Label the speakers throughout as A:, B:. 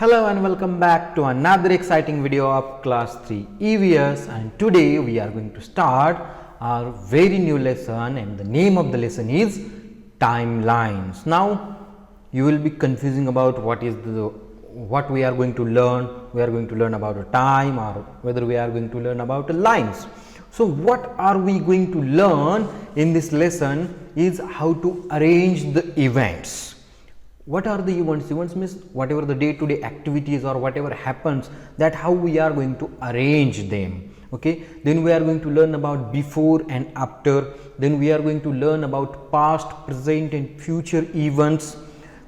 A: Hello and welcome back to another exciting video of class 3 EVS, and today we are going to start our very new lesson, and the name of the lesson is timelines. Now you will be confusing about what we are going to learn. We are going to learn about a time, or whether we are going to learn about lines. So what are we going to learn in this lesson is how to arrange the events. What are the events? Events means whatever the day-to-day activities or whatever happens, that how we are going to arrange them. Okay, then we are going to learn about before and after. Then we are going to learn about past, present and future events.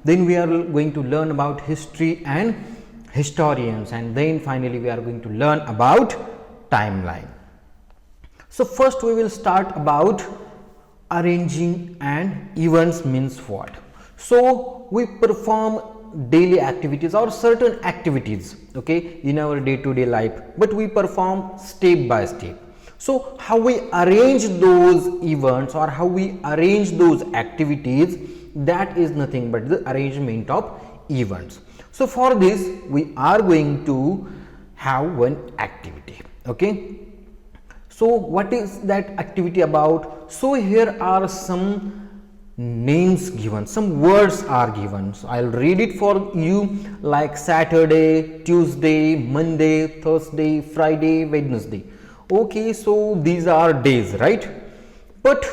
A: Then we are going to learn about history and historians, and then finally we are going to learn about timeline. So first we will start about arranging and events means what. So we perform daily activities or certain activities, okay, in our day-to-day life, but we perform step by step. So how we arrange those events or how we arrange those activities, that is nothing but the arrangement of events. So for this we are going to have one activity. Okay, so what is that activity about? So here are some names given, some words are given. So I'll read it for you, like Saturday, Tuesday, Monday, Thursday, Friday, Wednesday. Okay, so these are days, right? But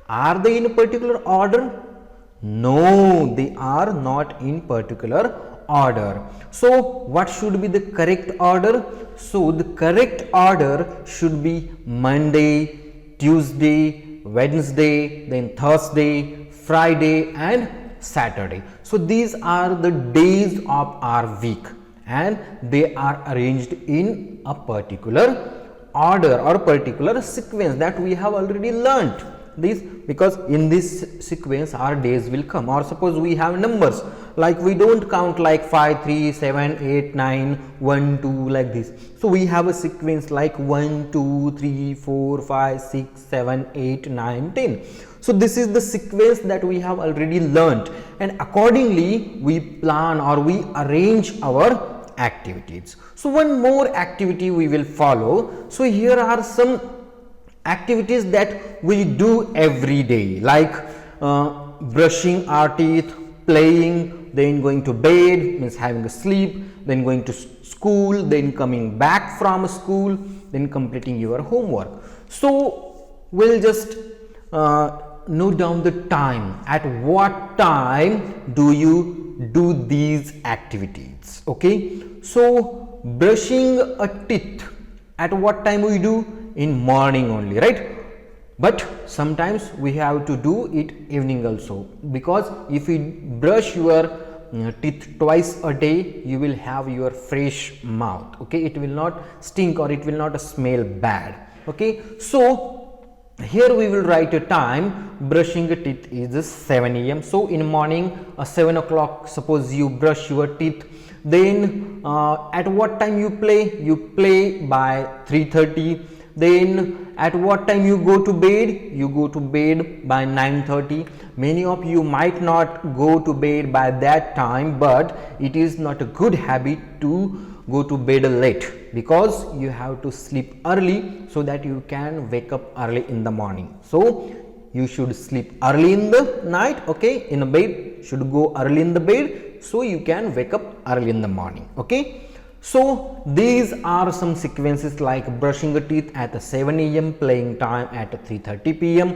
A: are they in a particular order? No, they are not in particular order. So what should be the correct order? So the correct order should be Monday, Tuesday, Wednesday, then Thursday, Friday and Saturday. So these are the days of our week, and they are arranged in a particular order or particular sequence that we have already learnt this, because in this sequence our days will come. Or suppose we have numbers, like we don't count like 5, 3, 7, 8, 9, 1, 2 like this. So we have a sequence like 1, 2, 3, 4, 5, 6, 7, 8, 9, 10. So this is the sequence that we have already learnt, and accordingly we plan or we arrange our activities. So one more activity we will follow. So here are some activities that we do every day, like brushing our teeth, playing, then going to bed, means having a sleep, then going to school, then coming back from school, then completing your homework. So we'll just note down the time. At what time do you do these activities? Okay, so brushing a teeth, at what time we do? In morning only, right? But sometimes we have to do it evening also, because if you brush your teeth twice a day, you will have your fresh mouth. Okay, it will not stink or it will not smell bad. Okay, so here we will write a time. Brushing the teeth is 7 a.m. So in morning 7 o'clock, suppose you brush your teeth. Then at what time you play? You play by 3:30. Then at what time you go to bed? You go to bed by 9:30. Many of you might not go to bed by that time, but it is not a good habit to go to bed late, because you have to sleep early so that you can wake up early in the morning. So you should sleep early in the night, okay, in a bed, should go early in the bed so you can wake up early in the morning. Okay, so these are some sequences, like brushing the teeth at 7 a.m, playing time at 3:30 p.m,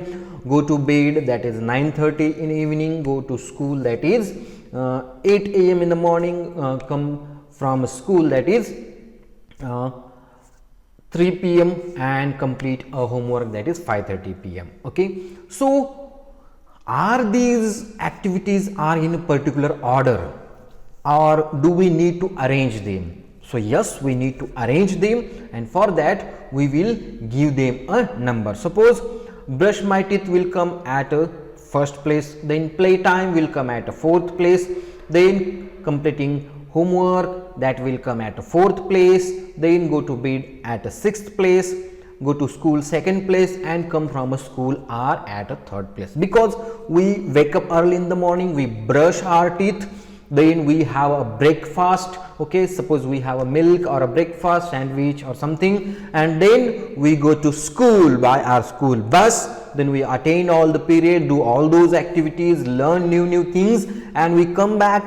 A: go to bed, that is 9:30 in the evening, go to school, that is 8 a.m. in the morning, come from school, that is 3 p.m, and complete a homework, that is 5:30 p.m. Okay, so are these activities are in a particular order, or do we need to arrange them? So yes, we need to arrange them, and for that we will give them a number. Suppose brush my teeth will come at a first place, then playtime will come at a fourth place, then completing homework, that will come at a fourth place, then go to bed at a sixth place, go to school second place, and come from a school are at a third place. Because we wake up early in the morning, we brush our teeth, then we have a breakfast, okay, suppose we have a milk or a breakfast sandwich or something, and then we go to school by our school bus, then we attend all the period, do all those activities, learn new things, and we come back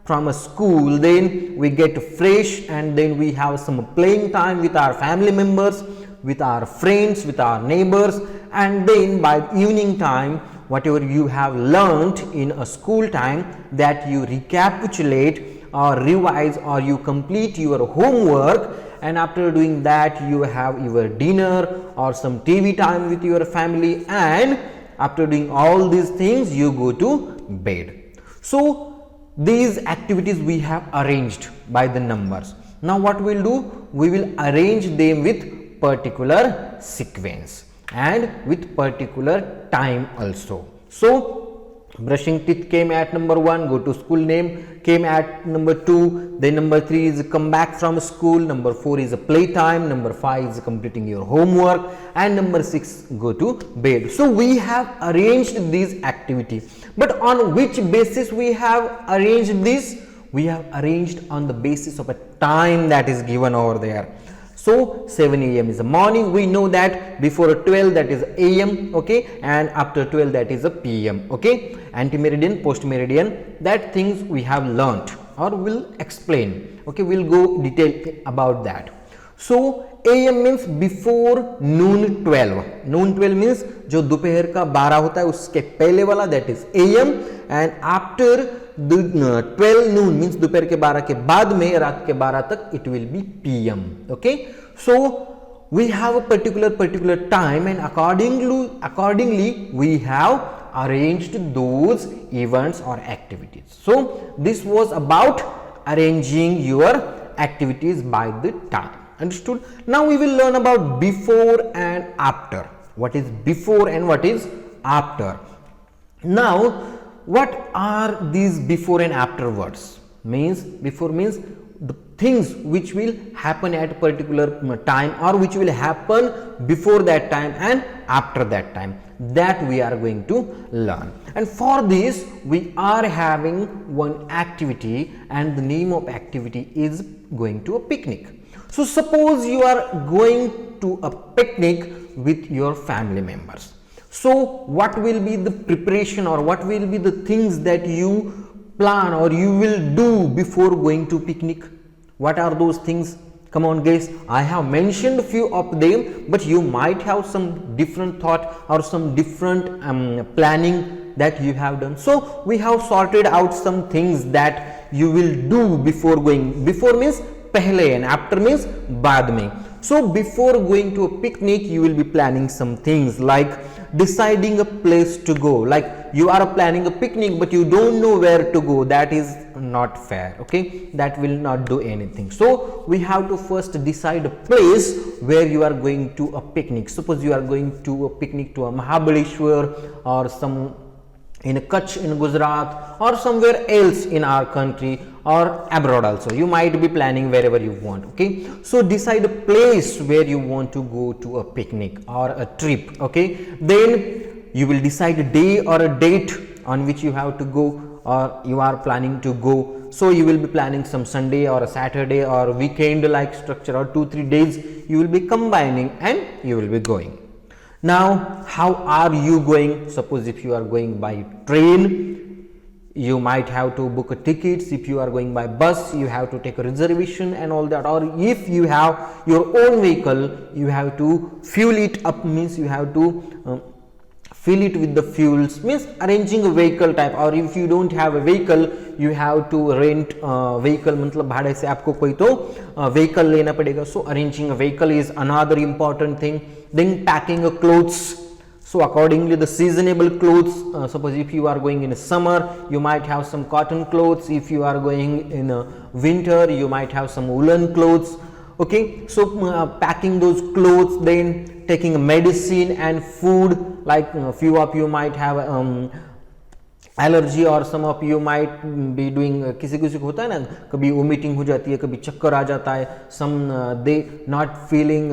A: from a school, then we get fresh, and then we have some playing time with our family members, with our friends, with our neighbors, and then by evening time, whatever you have learnt in a school time, that you recapitulate or revise or you complete your homework, and after doing that you have your dinner or some TV time with your family, and after doing all these things you go to bed. So these activities we have arranged by the numbers. Now what we'll do, we will arrange them with particular sequence and with particular time also. So brushing teeth came at number 1, go to school name came at number 2, then number 3 is come back from school, number 4 is a play time, number 5 is completing your homework, and number 6 go to bed. So we have arranged these activities. But on which basis we have arranged this? We have arranged on the basis of a time that is given over there. So 7 a.m. is a morning, we know that before 12 that is a.m. okay, and after 12 that is a p.m. okay, anti-meridian, post-meridian, that things we have learnt or will explain, okay, we'll go detail about that. So AM means before noon 12, noon 12 means जो दोपहर का 12 होता है उसके पहले वाला, that is AM, and after 12 noon means दोपहर के 12 के बाद में रात के 12 तक it will be PM. Okay, so we have a particular time, and accordingly we have arranged those events or activities. So this was about arranging your activities by the time. Understood? Now we will learn about before and after. What is before and what is after? Now what are these before and after words? Means before means the things which will happen at a particular time or which will happen before that time and after that time, that we are going to learn. And for this we are having one activity, and the name of activity is going to a picnic. So suppose you are going to a picnic with your family members. So what will be the preparation or what will be the things that you plan or you will do before going to picnic? What are those things? Come on guys, I have mentioned few of them, but you might have some different thought or some different planning that you have done. So we have sorted out some things that you will do before going. Before means pehle and after means baad mein. So before going to a picnic you will be planning some things like deciding a place to go. Like you are planning a picnic but you don't know where to go, that is not fair, okay, that will not do anything. So we have to first decide a place where you are going to a picnic. Suppose you are going to a picnic to a Mahabaleshwar or some in Kutch in Gujarat or somewhere else in our country or abroad also. You might be planning wherever you want, okay. So decide a place where you want to go to a picnic or a trip, okay. Then you will decide a day or a date on which you have to go or you are planning to go. So you will be planning some Sunday or a Saturday or weekend like structure, or 2-3 days you will be combining and you will be going. Now how are you going? Suppose if you are going by train, you might have to book a tickets. If you are going by bus, you have to take a reservation and all that. Or if you have your own vehicle, you have to fuel it up, means you have to fill it with the fuels, means arranging a vehicle type. Or if you don't have a vehicle, you have to rent vehicle, मतलब भाड़े से आपको कोई तो vehicle लेना पड़ेगा. So arranging a vehicle is another important thing. Then packing a clothes. So accordingly the seasonable clothes, suppose if you are going in a summer, you might have some cotton clothes. If you are going in a winter, you might have some woolen clothes, okay. So packing those clothes, then taking a medicine and food, like few of you might have allergy or some of you might be doing, किसी किसी को होता है ना, कभी vomiting हो जाती है, कभी चक्कर आ जाता है, some they not feeling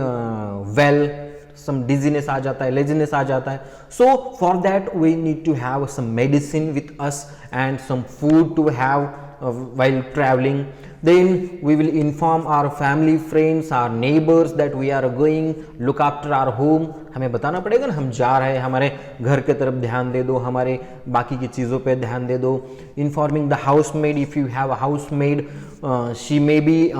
A: well, some dizziness आ जाता है, laziness आ जाता है. So for that we need to have some medicine with us and some food to have while traveling. Then we will inform our family, friends, our neighbors that we are going. Look after our home. हमें बताना पड़ेगा ना हम जा रहे हैं, हमारे घर के तरफ ध्यान दे दो, हमारे बाकी की चीज़ों पे ध्यान दे दो. Informing the housemaid, if you have a housemaid, she may be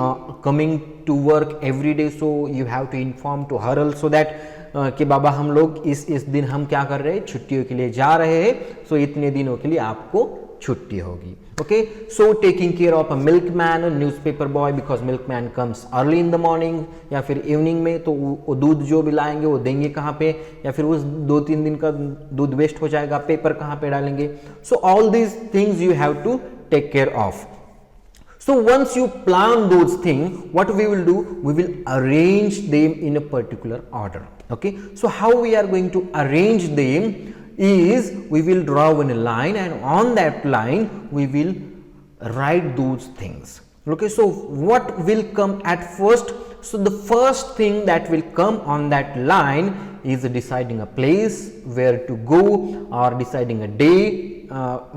A: coming to work every day, so you have to inform to her also that कि बाबा हम लोग इस दिन हम क्या कर रहे हैं, छुट्टियों के लिए जा रहे हैं, सो इतने दिनों के लिए आपको छुट्टी होगी. Okay, so taking care of a milkman, newspaper boy, because milkman comes early in the morning या फिर इवनिंग में, तो वो दूध जो भी लाएंगे वो देंगे कहाँ पे, या फिर उस 2-3 दिन का दूध वेस्ट हो जाएगा, पेपर कहाँ पे डालेंगे. So all these things you have to take care of. So once you plan those things, what we will do, we will arrange them in a particular order. Okay, so how we are going to arrange them is we will draw one line, and on that line we will write those things. Okay, so what will come at first? So the first thing that will come on that line is deciding a place where to go, or deciding a day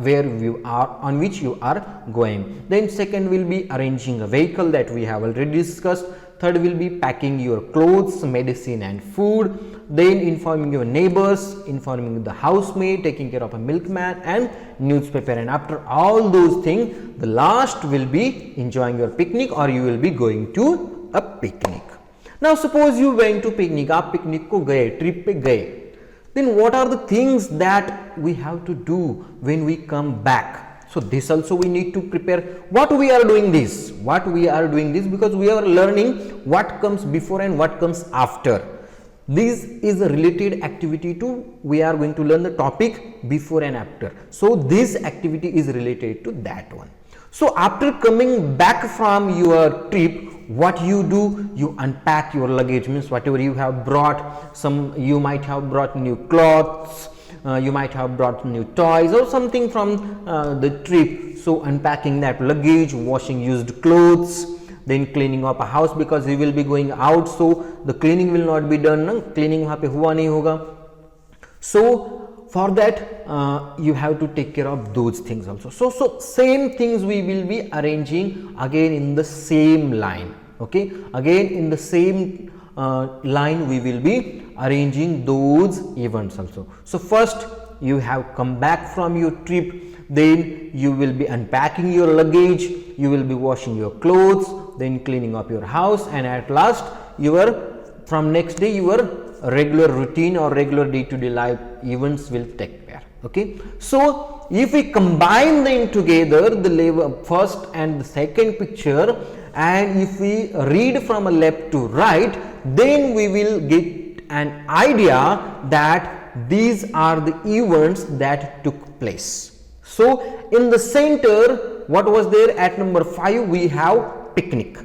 A: where you are, on which you are going. Then second will be arranging a vehicle, that we have already discussed. Third will be packing your clothes, medicine and food. Then informing your neighbors, informing the housemaid, taking care of a milkman and newspaper. And after all those things, the last will be enjoying your picnic, or you will be going to a picnic. Now suppose you went to picnic, आप picnic को गए, trip पे गए. Then what are the things that we have to do when we come back? So this also we need to prepare. What we are doing this because we are learning what comes before and what comes after. This is a related activity to, we are going to learn the topic before and after. So this activity is related to that one. So after coming back from your trip, what you do, you unpack your luggage, means whatever you have brought. You might have brought new clothes, you might have brought new toys or something from the trip. So unpacking that luggage, washing used clothes, then cleaning up a house, because you will be going out, so the cleaning will not be done, na? Cleaning वहाँ पे हुआ नहीं होगा. So for that you have to take care of those things also. So same things we will be arranging again in the same line. Okay, again in the same line we will be arranging those events also. So first you have come back from your trip, then you will be unpacking your luggage, you will be washing your clothes, then cleaning up your house, and at last from next day your regular routine or regular day-to-day life events will take place. Okay, so if we combine them together, the first and the second picture, and if we read from a left to right, then we will get an idea that these are the events that took place. So in the center, what was there at number 5? We have picnic.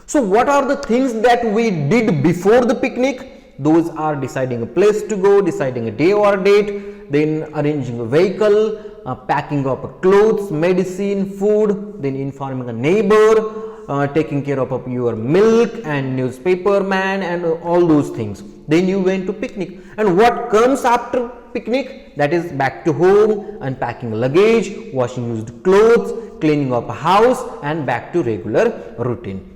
A: So what are the things that we did before the picnic? Those are deciding a place to go, deciding a day or date, then arranging a vehicle, packing up clothes, medicine, food, then informing a neighbor, taking care of your milk and newspaper man and all those things. Then you went to picnic. And what comes after picnic? That is back to home, unpacking luggage, washing used clothes, cleaning up a house, and back to regular routine.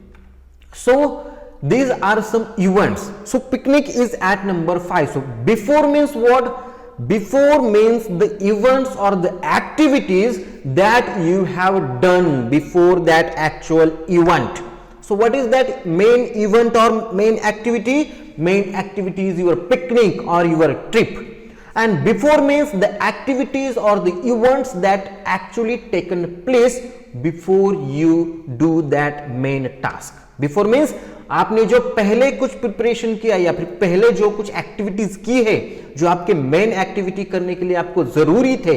A: So these are some events. So picnic is at number 5. So before means what? Before means the events or the activities that you have done before that actual event. So what is that main event or main activity? Main activity is your picnic or your trip. And before means the activities or the events that actually taken place before you do that main task. Before means आपने जो पहले कुछ preparation किया या फिर पहले जो कुछ एक्टिविटीज की है जो आपके मेन एक्टिविटी करने के लिए आपको जरूरी थे,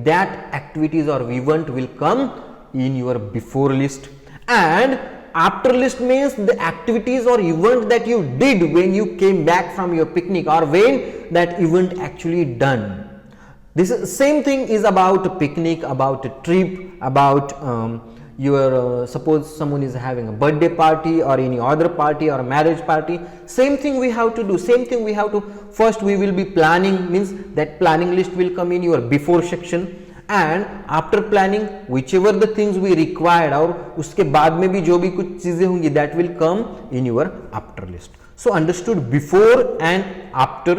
A: दैट एक्टिविटीज और event will come in your before list. And after list means the activities और event that you did when you came back from your picnic और when that event actually done. This same thing is about a picnic, about a trip, about suppose someone is having a birthday party or any other party or a marriage party. Same thing we have to do. Same thing we have to, first we will be planning, means that planning list will come in your before section, and after planning whichever the things we required, और उसके बाद में भी जो भी कुछ चीजें होंगी that will come in your after list. So understood before and after.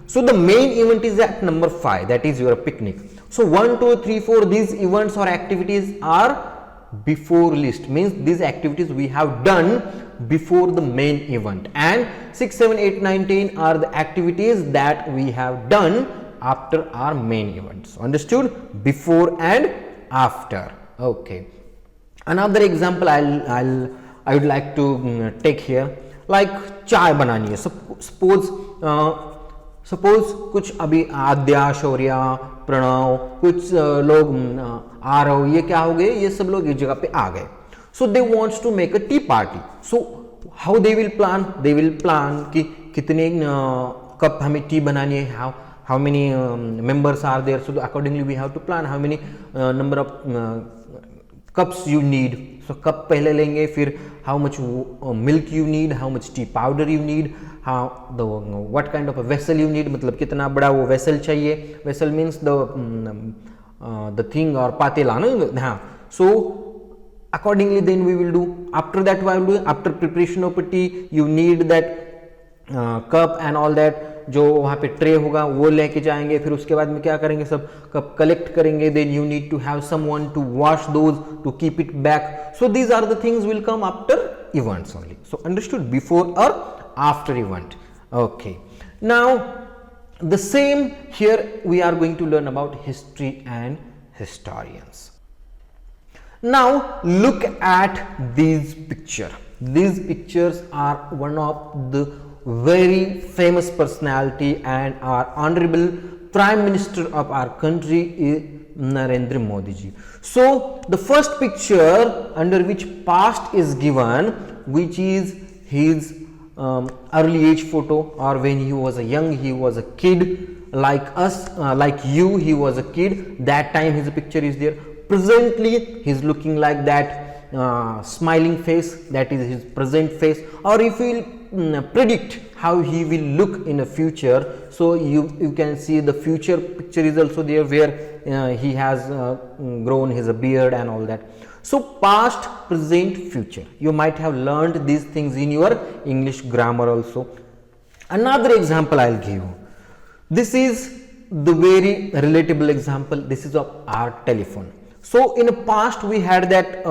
A: So the main event is at number 5, that is your picnic. So 1, 2, 3, 4 these events or activities are before list, means these activities we have done before the main event, and 6, 7, 8, 9, 10 are the activities that we have done after our main events. Understood? Before and after. Okay. Another example I would like to take here, like चाय बनानी है. Suppose कुछ अभी आद्या, शौर्या, प्रणव, कुछ लोग आरव, ये क्या हो गए, ये सब लोग इस जगह पे आ गए. So they wants to make a tea party. So how they will plan कि कितने कप हमें टी बनानी है, how many members are there, so accordingly we have to plan how many number of cups you need. So cup पहले लेंगे, फिर how much milk you need, how much tea powder you need, what kind of a vessel you need, मतलब कितना बड़ा वो vessel चाहिए. Vessel means the thing or पातेला ना. हाँ, so accordingly then we will do. After that we will do, after preparation of tea you need that cup and all that. जो वहाँ पे ट्रे होगा वो लेके जाएंगे, फिर उसके बाद में क्या करेंगे, सब कप कलेक्ट करेंगे. Then you need to have someone to wash those, to keep it back. So these are the things will come after events only. So understood, before और after event. Okay, now the same here we are going to learn about history and historians. Now look at these pictures are one of the very famous personality and our honorable Prime Minister of our country is Narendra Modi ji. So the first picture under which past is given, which is his early age photo, or when he was he was a kid like us, like you, he was a kid. That time his picture is there. Presently he is looking like that smiling face, that is his present face. Or if we predict how he will look in the future, so you can see the future picture is also there, where he has grown his beard and all that. So past, present, future, you might have learned these things in your English grammar also. Another example I'll give you. This is the very relatable example. This is of our telephone. So in the past we had that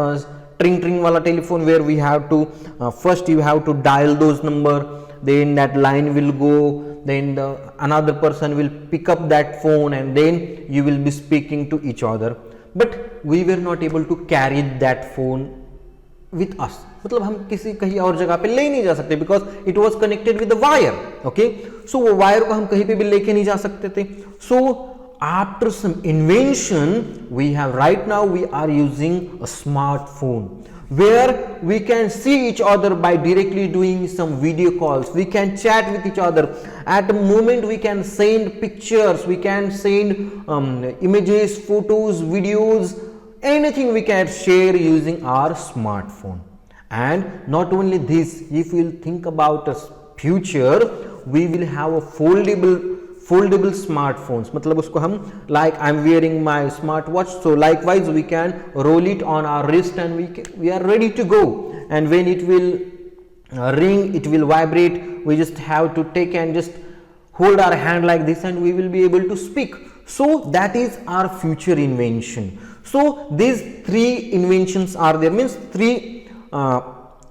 A: tring wala telephone, where we have to first you have to dial those number, then that line will go, then another person will pick up that phone, and then you will be speaking to each other. But we were not able to carry that phone with us, मतलब हम किसी कहीं और जगह पे ले नहीं जा सकते, because it was connected with the wire. Okay, so वो वायर को हम कहीं पे भी लेके नहीं जा सकते थे. So after some invention, we have right now we are using a smartphone, where we can see each other by directly doing some video calls. We can chat with each other. At the moment we can send pictures, we can send images, photos, videos, anything we can share using our smartphone. And not only this, if we will think about a future, we will have a foldable smartphones. मतलब उसको हम, like I'm wearing my smartwatch, so likewise we can roll it on our wrist and we are ready to go. And when it will ring, it will vibrate, we just have to take and just hold our hand like this, and we will be able to speak. So that is our future invention. So these three inventions are there, means three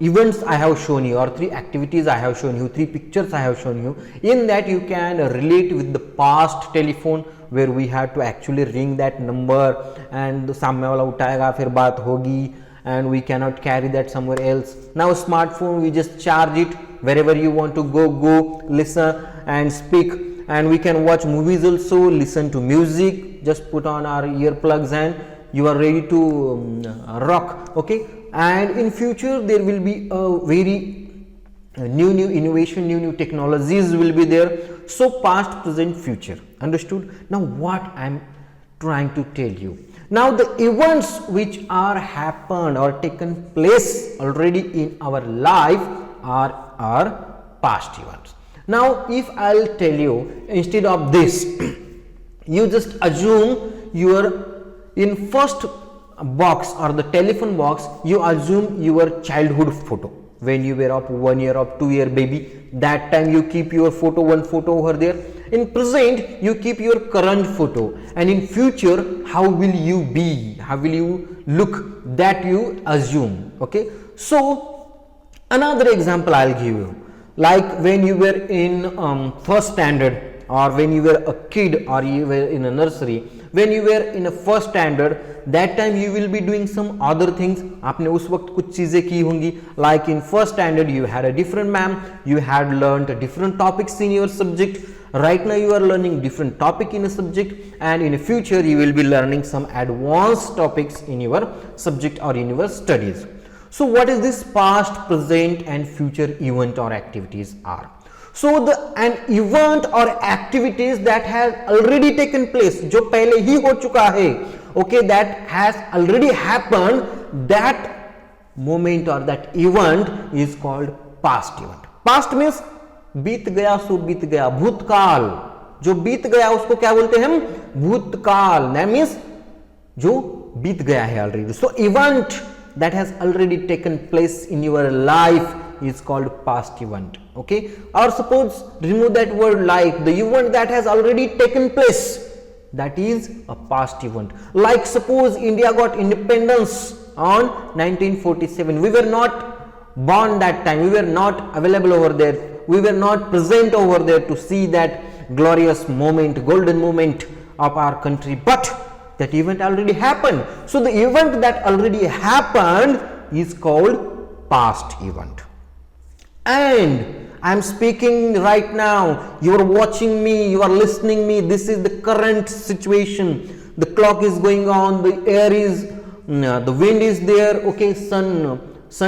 A: events I have shown you, or three activities I have shown you, three pictures I have shown you. In that you can relate with the past telephone, where we had to actually ring that number and सामने वाला उठाएगा, फिर बात होगी, and we cannot carry that somewhere else. Now smartphone, we just charge it wherever you want to go, listen and speak, and we can watch movies also, listen to music, just put on our earplugs and you are ready to rock. Okay, and in future there will be a very new innovation, new technologies will be there. So past, present, future. Understood? Now what I am trying to tell you, now the events which are happened or taken place already in our life are our past events. Now if I'll tell you, instead of this you just assume your in first box or the telephone box, you assume your childhood photo. When you were up 1 year or 2 year baby, that time you keep your photo, one photo over there. In present, you keep your current photo, and in future, how will you be? How will you look? That you assume. Okay. So another example I'll give you, like when you were in first standard, or when you were a kid, or you were in a nursery, when you were in a first standard, that time you will be doing some other things. आपने उस वक्त कुछ चीजें की होंगी, like in first standard you had a different ma'am, you had learned different topics in your subject. Right now you are learning different topic in a subject, and in the future you will be learning some advanced topics in your subject or in your studies. So what is this past, present and future event or activities are? So an event or activities that has already taken place, जो पहले ही हो चुका है, okay, that has already happened, that moment or that event is called past event. Past means बीत गया सो बीत गया, भूतकाल, जो बीत गया उसको क्या बोलते हैं हम? भूतकाल. That means जो बीत गया है already. So event that has already taken place in your life is called past event. Okay, or suppose remove that word like, the event that has already taken place, that is a past event. Like suppose India got independence on 1947, we were not born that time, we were not available over there, we were not present over there to see that glorious moment, golden moment of our country, but that event already happened. So the event that already happened is called past event. And I am speaking right now, you are watching me, you are listening me, this is the current situation, the clock is going on, the air is, the wind is there, okay, sun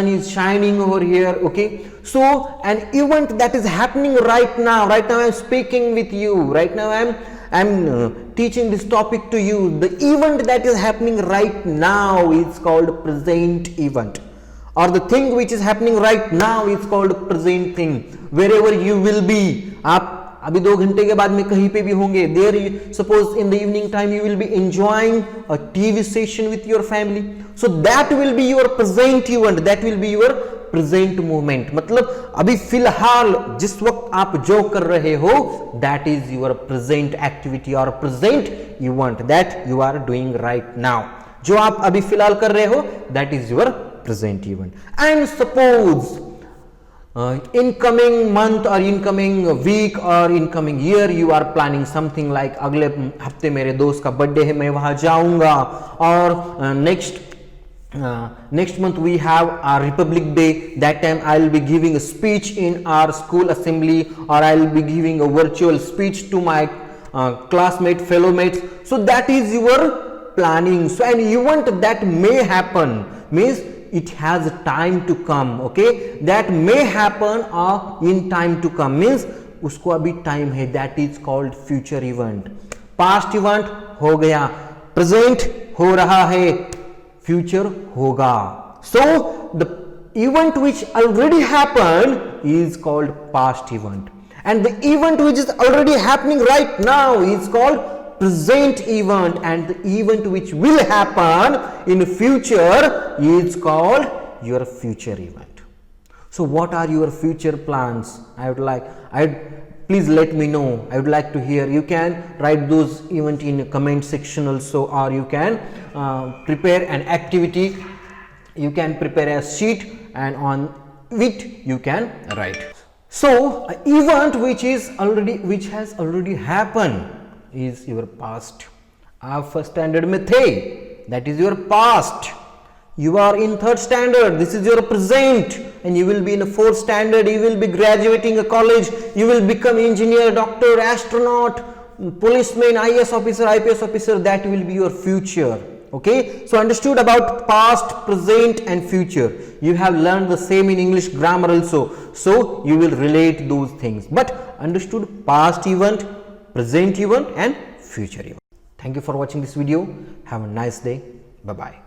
A: is shining over here, okay. So an event that is happening right now I am speaking with you, right now I am teaching this topic to you, the event that is happening right now is called present event. Or the thing which is happening right now is called present thing. Wherever you will be, आप अभी 2 घंटे के बाद में कहीं पे भी होंगे, there suppose in the evening time you will be enjoying a TV session with your family, so that will be your present event, that will be your present moment. मतलब अभी फिलहाल जिस वक्त आप जो कर रहे हो, that is your present activity or present event that you are doing right now. जो आप अभी फिलहाल कर रहे हो, that is your present event. And suppose incoming month or incoming week or incoming year you are planning something like अगले हफ्ते मेरे दोस्त का बर्थडे है, मैं वहां जाऊंगा, और next month we have our Republic Day, that time I will be giving a speech in our school assembly, or I will be giving a virtual speech to my classmate, fellow mates. So that is your planning. So an event that may happen means it has time to come, okay, that may happen or in time to come means उसको अभी time है, that is called future event. Past event हो गया, present हो रहा है, future होगा. So the event which already happened is called past event, and the event which is already happening right now is called present event, and the event which will happen in future is called your future event. So what are your future plans? Please let me know. I would like to hear. You can write those event in the comment section also, or you can prepare an activity. You can prepare a sheet, and on it you can write. So event which has already happened is your past. आप first standard में थे, that is your past. You are in 3rd standard, this is your present, and you will be in a 4th standard, you will be graduating a college, you will become engineer, doctor, astronaut, policeman, IAS officer, IPS officer, that will be your future. Okay, so understood about past, present and future. You have learned the same in English grammar also, so you will relate those things, but understood past event, present event and future event. Thank you for watching this video. Have a nice day. Bye bye.